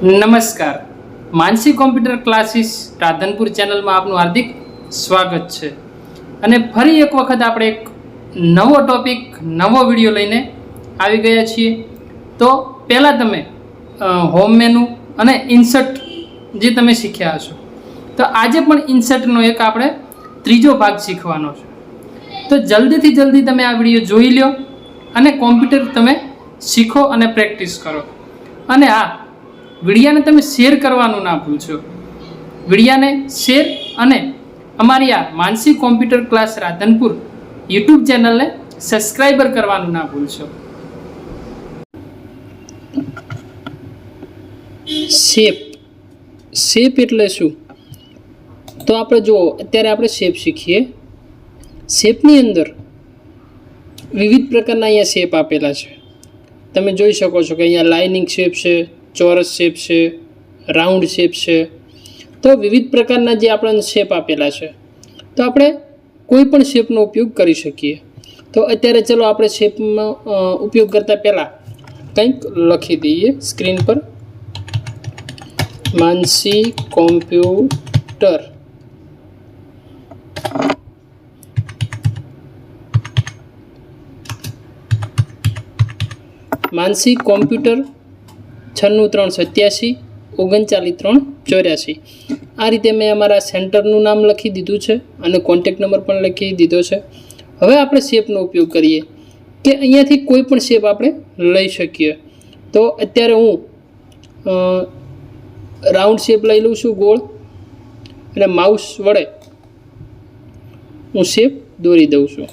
નમસ્કાર, માનસી computer classes Radhanpur ચેનલમાં આપનું હાર્દિક સ્વાગત છે. અને ફરી એક વખત આપણે એક નવો ટોપિક, નવો વિડીયો લઈને આવી ગયા છીએ. તો પહેલાં તમે હોમ મેનુ અને ઇન્સર્ટ જે તમે શીખ્યા હશો, તો આજે પણ ઇન્સર્ટનો એક આપણે ત્રીજો ભાગ શીખવાનો છે. તો જલ્દીથી જલ્દી તમે આ વિડીયો જોઈ લો અને કોમ્પ્યુટર તમે શીખો અને પ્રેક્ટિસ કરો. અને હા, વિડીયાને તમે શેર કરવાનું ના ભૂલશો. વિડીયાને શેર અને અમારી આ માનસી કોમ્પ્યુટર ક્લાસ રાધનપુર યુટ્યુબ ચેનલને સબસ્ક્રાઈબર કરવાનું ના ભૂલશો. શેપ એટલે શું? તો આપણે જુઓ, અત્યારે આપણે શેપ શીખીએ. શેપની અંદર વિવિધ પ્રકારના અહીંયા શેપ આપેલા છે. તમે જોઈ શકો છો કે અહીંયા લાઇનિંગ શેપ છે, ચોરસ શેપ છે, રાઉન્ડ શેપ છે. તો વિવિધ પ્રકારના જે આપણને શેપ આપેલા છે, તો આપણે કોઈ પણ શેપનો ઉપયોગ કરી શકીએ. તો અત્યારે ચલો આપણે શેપનો ઉપયોગ કરતાં પહેલાં કંઈક લખી દઈએ સ્ક્રીન પર. માનસી કોમ્પ્યુટર માનસી કોમ્પ્યુટર 96 387 39 84. આ રીતે મેં અમારા સેન્ટરનું નામ લખી દીધું છે અને કોન્ટેક્ટ નંબર પણ લખી દીધો છે. હવે આપણે શેપનો ઉપયોગ કરીએ કે અહીંયાથી કોઈ પણ શેપ આપણે લઈ શકીએ. તો અત્યારે હું રાઉન્ડ શેપ લઈ લઉં છું, ગોળ, અને માઉસ વડે હું શેપ દોરી દઉં છું.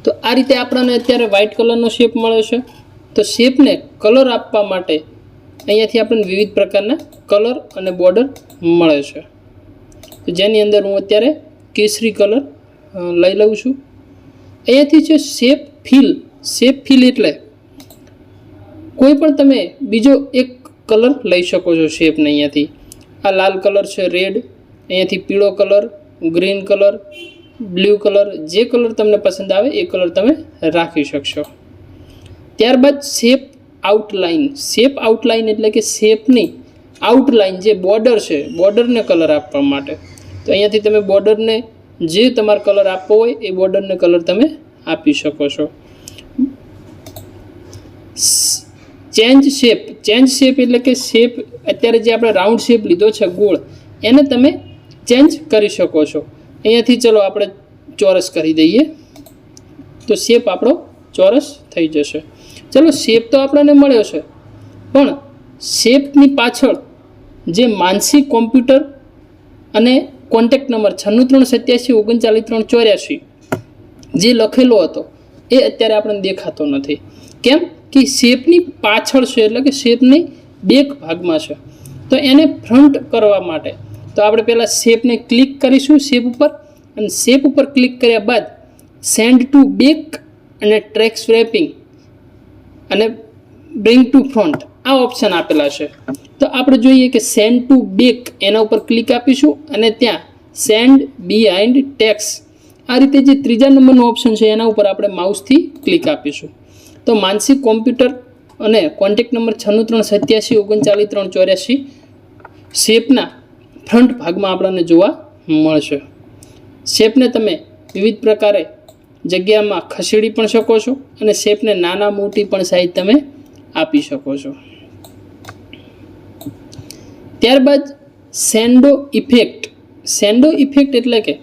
તો આ રીતે આપણને અત્યારે વ્હાઇટ કલરનો શેપ મળે છે. તો શેપને કલર આપવા માટે અહીંયાથી આપણને વિવિધ પ્રકારના કલર અને બોર્ડર મળે છે. તો જેની અંદર હું અત્યારે કેસરી કલર લઈ લઉં છું. અહીંયાથી છે શેપ ફિલ એટલે કોઈ પણ તમે બીજો એક કલર લઈ શકો છો શેપને. અહીંયાથી આ લાલ કલર છે, રેડ, અહીંયાથી પીળો colour, green colour, blue colour, જે કલર તમને પસંદ આવે એ કલર તમે રાખી શકશો. ત્યારબાદ શેપ આઉટલાઇન એટલે કે શેપની આઉટલાઇન જે બોર્ડર છે, બોર્ડરને કલર આપવા માટે. તો અહીંયાથી તમે બોર્ડરને જે તમારે કલર આપવો હોય એ બોર્ડરને કલર તમે આપી શકો છો. ચેન્જ શેપ એટલે કે શેપ અત્યારે જે આપણે રાઉન્ડ શેપ લીધો છે, ગોળ, એને તમે ચેન્જ કરી શકો છો. અહીંયાથી ચલો આપણે ચોરસ કરી દઈએ, તો શેપ આપણો ચોરસ થઈ જશે. ચલો, શેપ તો આપણને મળ્યો છે, પણ શેપની પાછળ જે માનસી કોમ્પ્યુટર અને કોન્ટેક્ટ નંબર 96 387 39 84 જે લખેલો હતો એ અત્યારે આપણને દેખાતો નથી. કેમ કે શેપની પાછળ છે, એટલે કે શેપની બેક ભાગમાં છે. તો એને ફ્રન્ટ કરવા માટે તો આપણે પહેલાં શેપને ક્લિક કરીશું, શેપ ઉપર, અને શેપ ઉપર ક્લિક કર્યા બાદ સેન્ડ ટુ બેક અને ટ્રેક સ્વેપિંગ અને બ્રિંગ ટુ ફ્રન્ટ આ ઓપ્શન આપેલા છે. તો આપણે જોઈએ કે સેન્ડ ટુ બેક એના ઉપર ક્લિક આપીશું અને ત્યાં સેન્ડ બિહાઇન્ડ ટેક્સ આ રીતે જે ત્રીજા નંબરનો ઓપ્શન છે એના ઉપર આપણે માઉસથી ક્લિક આપીશું. તો માનસી કોમ્પ્યુટર અને કોન્ટેક્ટ નંબર 96 387 39 84 શેપના ફ્રન્ટ ભાગમાં આપણને જોવા મળશે. શેપને તમે વિવિધ પ્રકારે જગ્યામાં ખસેડી પણ શકો છો અને શેપને નાના મોટી પણ સાઈઝ તમે આપી શકો છો. ત્યારબાદ શેડો ઇફેક્ટ એટલે કે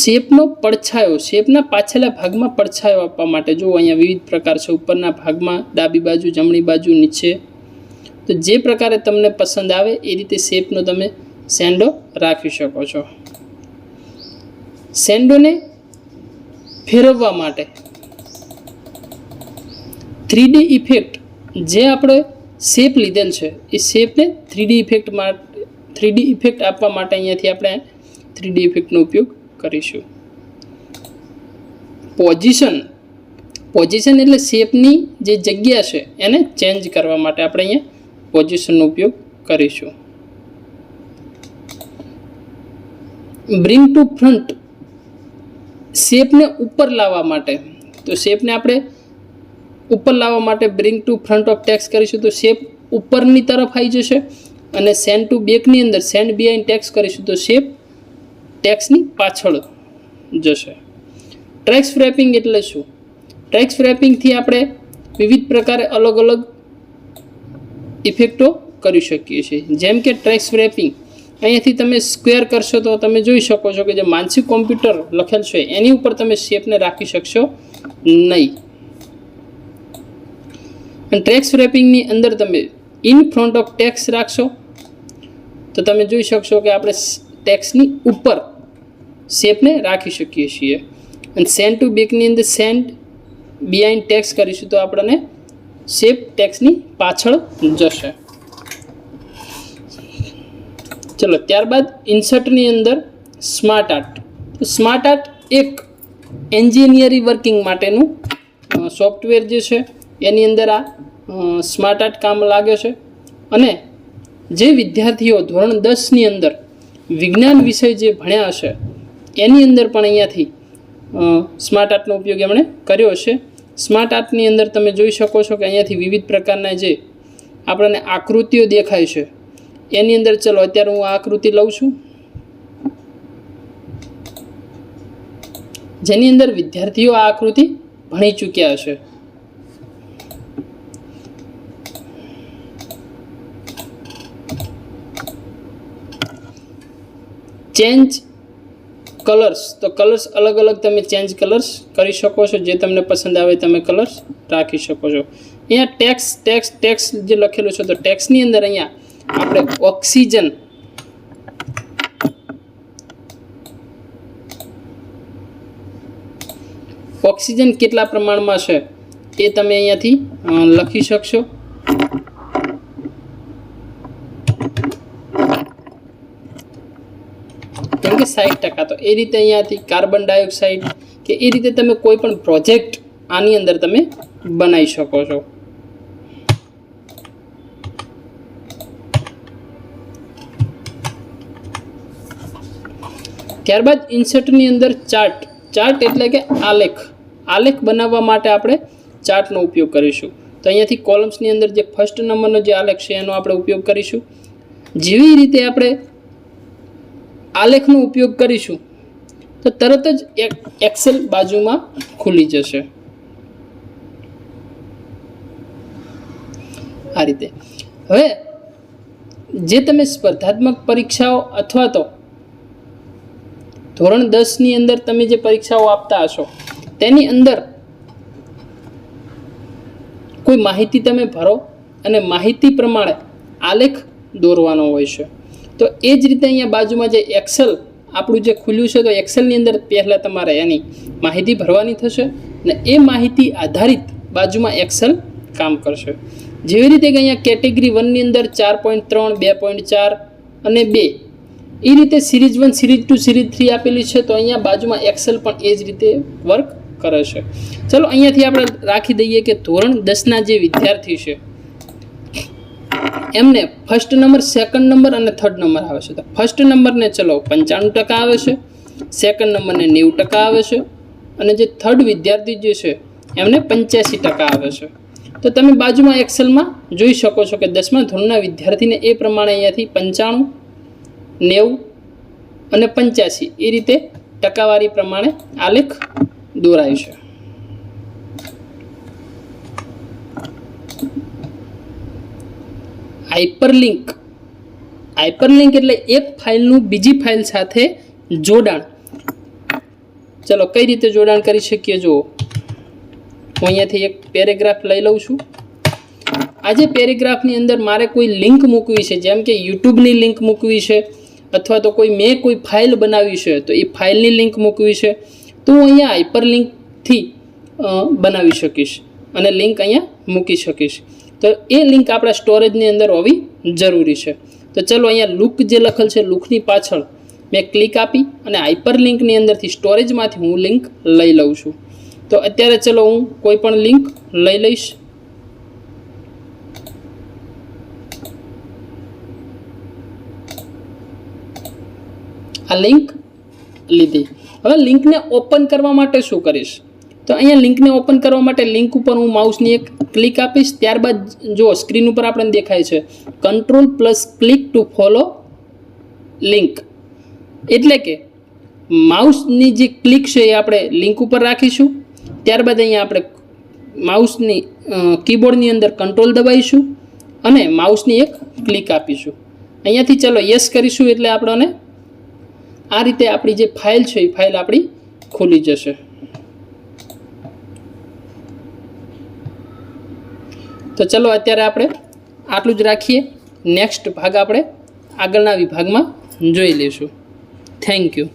શેપનો પડછાયો, શેપના પાછળના ભાગમાં પડછાયો આપવા માટે. જો અહીંયા વિવિધ પ્રકાર છે, ઉપરના ભાગમાં, ડાબી બાજુ, જમણી બાજુ, નીચે. તો જે પ્રકારે તમને પસંદ આવે એ રીતે શેપનો તમે શેડો રાખી શકો છો. શેડોને ફેરવવા માટે 3D ઇફેક્ટ, જે આપણે શેપ લીધેલ છે એ શેપને 3D ઇફેક્ટ આપવા માટે અહીંયાથી આપણે 3D ઇફેક્ટનો ઉપયોગ કરીશું. પોઝિશન એટલે શેપની જે જગ્યા છે એને ચેન્જ કરવા માટે આપણે અહીંયા પોઝિશનનો ઉપયોગ કરીશું. બ્રિંગ ટુ ફ્રન્ટ શેપને ઉપર લાવવા માટે. તો શેપને આપણે ઉપર લાવવા માટે bring to front of tax કરીશું. તો શેપ ઉપરની તરફ આવી જશે અને સેન્ડ ટુ બેકની અંદર સેન્ડ બિહાઇન્ડ ટેક્સ કરીશું તો શેપ ટેક્સની પાછળ જશે. ટ્રેક્સ રેપિંગ એટલે શું? ટ્રેક્સ રેપિંગથી આપણે વિવિધ પ્રકારે અલગ અલગ ઇફેક્ટો કરી શકીએ છીએ. જેમ કે ટ્રેક્સ રેપિંગ અહીંયાથી તમે સ્ક્વેર કરશો તો તમે જોઈ શકો છો કે જે માનસિક કોમ્પ્યુટર લખેલ છે એની ઉપર તમે શેપને રાખી શકશો નહીં. અને ટ્રેક્સ રેપિંગની અંદર તમે ઇન ફ્રન્ટ ઓફ ટેક્સ રાખશો તો તમે જોઈ શકશો કે આપણે ટેક્સની ઉપર શેપને રાખી શકીએ છીએ. અને સેન્ડ ટુ બેકની અંદર સેન્ડ બિહાઇન્ડ ટેક્સ કરીશું તો આપણને શેપ ટેક્સની પાછળ જશે. ચલો ત્યારબાદ ઇન્સર્ટની અંદર સ્માર્ટ આર્ટ. સ્માર્ટ આર્ટ એક એન્જિનિયરિંગ વર્કિંગ માટેનું સોફ્ટવેર જે છે એની અંદર આ સ્માર્ટ આર્ટ કામ લાગે છે. અને જે વિદ્યાર્થીઓ ધોરણ 10ની અંદર વિજ્ઞાન વિષય જે ભણ્યા હશે એની અંદર પણ અહીંયાથી સ્માર્ટ આર્ટનો ઉપયોગ એમણે કર્યો હશે. સ્માર્ટ આર્ટની અંદર તમે જોઈ શકો છો કે અહીંયાથી વિવિધ પ્રકારના જે આપણને આકૃતિઓ દેખાય છે એની અંદર ચલો અત્યારે હું આ આકૃતિ લઉં છું જેની અંદર વિદ્યાર્થીઓ આ આકૃતિ ભણી ચૂક્યા હશે. ચેન્જ કલર્સ, તો કલર્સ અલગ અલગ તમે ચેન્જ કલર્સ કરી શકો છો, જે તમને પસંદ આવે તમે કલર્સ રાખી શકો છો. અહીંયા ટેક્સ જે લખેલું છે તો ટેક્સની અંદર અહીંયા આપણે ઓક્સિજન કેટલા પ્રમાણમાં છે એ તમે અહીંયાથી લખી શકશો. કેમ કે 60%, તો એ રીતે અહીંયાથી કાર્બન ડાયોક્સાઇડ કે એ રીતે તમે કોઈ પણ પ્રોજેક્ટ આની અંદર તમે બનાવી શકો છો. ત્યારબાદ ઇન્સર્ટની અંદર ચાર્ટ એટલે કે આલેખ બનાવવા માટે આપણે ચાર્ટનો ઉપયોગ કરીશું. તો અહીંયાથી કોલમ્સની અંદર જે ફર્સ્ટ નંબરનો જે આલેખ છે એનો આપણે ઉપયોગ કરીશું. જેવી રીતે આપણે આલેખનો ઉપયોગ કરીશું તો તરત જ એક્સેલ બાજુમાં ખુલી જશે. આ રીતે હવે જે તમે સ્પર્ધાત્મક પરીક્ષાઓ અથવા તો ધોરણ 10ની અંદર તમે જે પરીક્ષાઓ આપતા હશો તેની અંદર કોઈ માહિતી તમે ભરો અને માહિતી પ્રમાણે આલેખ દોરવાનો હોય છે. તો એ જ રીતે અહીંયા બાજુમાં જે એક્સેલ આપણું જે ખુલ્યું છે તો એક્સેલની અંદર પહેલાં તમારે એની માહિતી ભરવાની થશે અને એ માહિતી આધારિત બાજુમાં એક્સેલ કામ કરશે. જેવી રીતે કે અહીંયા કેટેગરી 1ની અંદર 4.3, 2.4 અને 2 એ રીતે સિરીઝ 1, સિરીઝ 2, સિરીઝ 3 આપેલી છે. તો અહીંયા બાજુમાં એક્સેલ પણ એ જ રીતે વર્ક કરે છે. ચલો અહીંયાથી આપણે રાખી દઈએ કે ધોરણ 10ના જે વિદ્યાર્થી છે એમને ફર્સ્ટ નંબર, સેકન્ડ નંબર અને થર્ડ નંબર આવે છે. તો ફર્સ્ટ નંબરને ચલો 95% આવે છે, સેકન્ડ નંબરને 90% આવે છે અને જે થર્ડ વિદ્યાર્થી જે છે એમને 85% આવે છે. તો તમે બાજુમાં એક્સેલમાં જોઈ શકો છો કે 10મા ધોરણના વિદ્યાર્થીને એ પ્રમાણે અહીંયાથી 95, 90 અને 85 એ રીતે ટકાવારી પ્રમાણે આલેખ દોરાય છે. હાઇપરલિંક એટલે એક ફાઇલનું બીજી ફાઇલ સાથે જોડાણ. ચલો કઈ રીતે જોડાણ કરી શકીએ જુઓ. હું અહીંયાથી એક પેરેગ્રાફ લઈ લઉં છું. આ જે પેરેગ્રાફની અંદર મારે કોઈ લિંક મૂકવી છે, જેમ કે યુટ્યુબની લિંક મૂકવી છે અથવા તો મેં કોઈ ફાઇલ બનાવી છે તો એ ફાઇલની લિંક મૂકવી છે તો હું અહીંયા હાઇપરલિંકથી બનાવી શકીશ અને લિંક અહીંયા મૂકી શકીશ. તો એ લિંક આપણા સ્ટોરેજની અંદર હોવી જરૂરી છે. તો ચલો અહીંયા લુક જે લખેલ છે લુકની પાછળ મેં ક્લિક આપી અને હાઇપરલિંકની અંદરથી સ્ટોરેજમાંથી હું લિંક લઈ લઉં છું. તો અત્યારે ચલો હું કોઈ પણ લિંક લઈ લઈશ. આ લિંક લીધી. હવે લિંકને ઓપન કરવા માટે શું કરીશ? તો અહીંયા લિંકને ઓપન કરવા માટે લિંક ઉપર હું માઉસની એક ક્લિક આપીશ. ત્યારબાદ જો સ્ક્રીન ઉપર આપણને દેખાય છે Ctrl+ક્લિક ટુ ફોલો લિંક, એટલે કે માઉસની જે ક્લિક છે એ આપણે લિંક ઉપર રાખીશું. ત્યારબાદ અહીંયા આપણે માઉસની કીબોર્ડની અંદર કંટ્રોલ દબાવીશું અને માઉસની એક ક્લિક આપીશું. અહીંયાથી ચાલો યસ કરીશું એટલે આપણને આ રીતે આપણી જે ફાઇલ છે એ ફાઇલ આપણી ખુલી જશે. તો ચલો અત્યારે આપણે આટલું જ રાખીએ. નેક્સ્ટ ભાગ આપણે આગળના વિભાગમાં જોઈ લઈશું. Thank you.